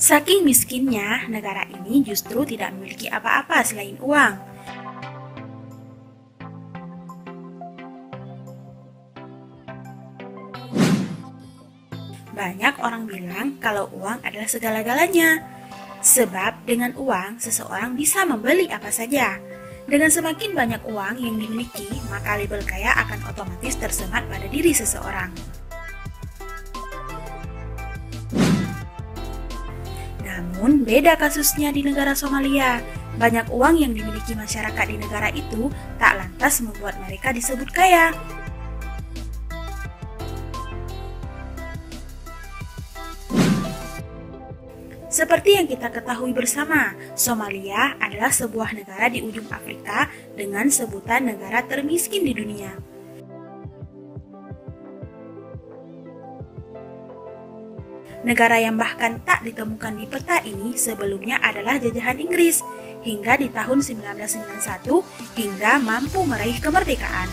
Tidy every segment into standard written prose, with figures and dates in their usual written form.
Saking miskinnya, negara ini justru tidak memiliki apa-apa selain uang. Banyak orang bilang kalau uang adalah segala-galanya. Sebab dengan uang, seseorang bisa membeli apa saja. Dengan semakin banyak uang yang dimiliki, maka label kaya akan otomatis tersemat pada diri seseorang. Namun, beda kasusnya di negara Somalia. Banyak uang yang dimiliki masyarakat di negara itu tak lantas membuat mereka disebut kaya. Seperti yang kita ketahui bersama, Somalia adalah sebuah negara di ujung Afrika dengan sebutan negara termiskin di dunia. Negara yang bahkan tak ditemukan di peta ini sebelumnya adalah jajahan Inggris, hingga di tahun 1991 hingga mampu meraih kemerdekaan.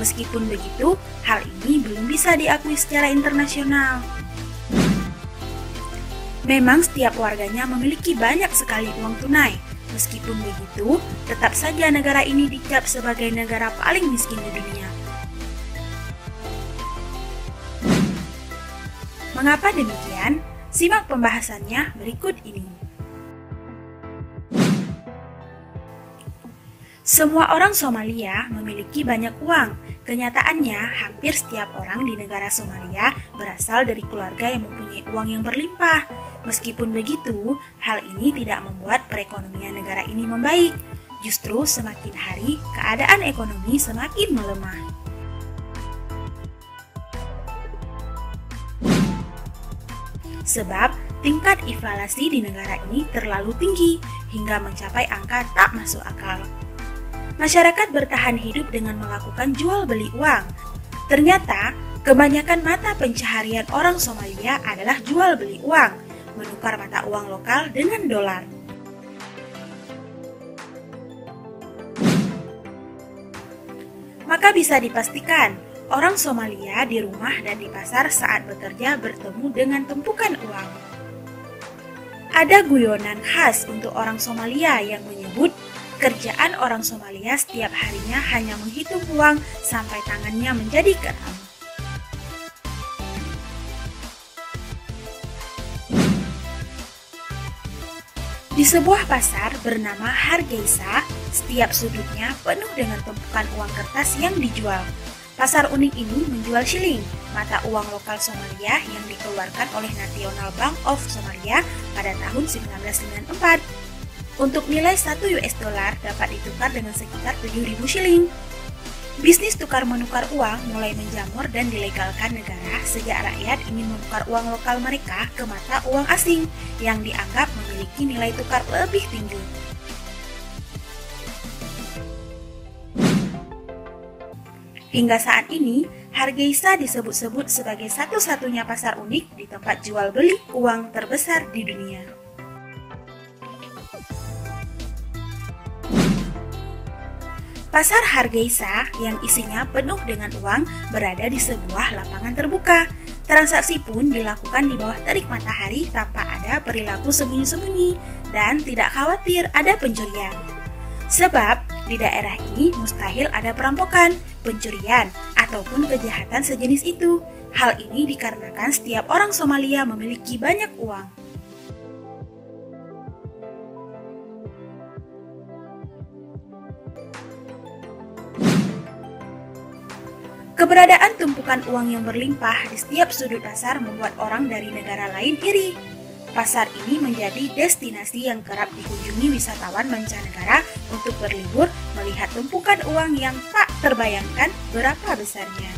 Meskipun begitu, hal ini belum bisa diakui secara internasional. Memang setiap warganya memiliki banyak sekali uang tunai. Meskipun begitu, tetap saja negara ini dicap sebagai negara paling miskin di dunia. Mengapa demikian? Simak pembahasannya berikut ini. Semua orang Somalia memiliki banyak uang. Kenyataannya, hampir setiap orang di negara Somalia berasal dari keluarga yang mempunyai uang yang berlimpah. Meskipun begitu, hal ini tidak membuat perekonomian negara ini membaik. Justru semakin hari, keadaan ekonomi semakin melemah. Sebab, tingkat inflasi di negara ini terlalu tinggi, hingga mencapai angka tak masuk akal. Masyarakat bertahan hidup dengan melakukan jual beli uang. Ternyata, kebanyakan mata pencaharian orang Somalia adalah jual beli uang, menukar mata uang lokal dengan dolar. Maka bisa dipastikan, orang Somalia di rumah dan di pasar saat bekerja bertemu dengan tumpukan uang. Ada guyonan khas untuk orang Somalia yang menyebut kerjaan orang Somalia setiap harinya hanya menghitung uang sampai tangannya menjadi kram. Di sebuah pasar bernama Hargeisa, setiap sudutnya penuh dengan tumpukan uang kertas yang dijual. Pasar unik ini menjual shilling, mata uang lokal Somalia yang dikeluarkan oleh National Bank of Somalia pada tahun 1994. Untuk nilai 1 US dollar dapat ditukar dengan sekitar 7.000 shilling. Bisnis tukar-menukar uang mulai menjamur dan dilegalkan negara sejak rakyat ingin menukar uang lokal mereka ke mata uang asing yang dianggap memiliki nilai tukar lebih tinggi. Hingga saat ini, Hargeisa disebut-sebut sebagai satu-satunya pasar unik di tempat jual beli uang terbesar di dunia. Pasar Hargeisa yang isinya penuh dengan uang berada di sebuah lapangan terbuka. Transaksi pun dilakukan di bawah terik matahari tanpa ada perilaku sembunyi-sembunyi dan tidak khawatir ada pencurian. Sebab di daerah ini mustahil ada perampokan, pencurian, ataupun kejahatan sejenis itu. Hal ini dikarenakan setiap orang Somalia memiliki banyak uang. Keberadaan tumpukan uang yang berlimpah di setiap sudut pasar membuat orang dari negara lain iri. Pasar ini menjadi destinasi yang kerap dikunjungi wisatawan mancanegara untuk berlibur melihat tumpukan uang yang tak terbayangkan berapa besarnya.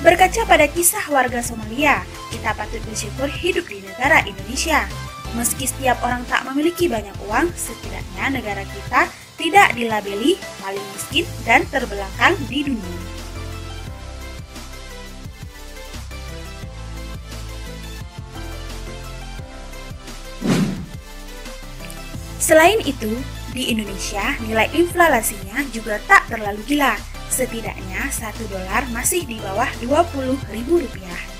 Berkaca pada kisah warga Somalia, kita patut bersyukur hidup di negara Indonesia. Meski setiap orang tak memiliki banyak uang, setidaknya negara kita tidak dilabeli paling miskin dan terbelakang di dunia. Selain itu, di Indonesia nilai inflasinya juga tak terlalu gila. Setidaknya $1 masih di bawah Rp20.000.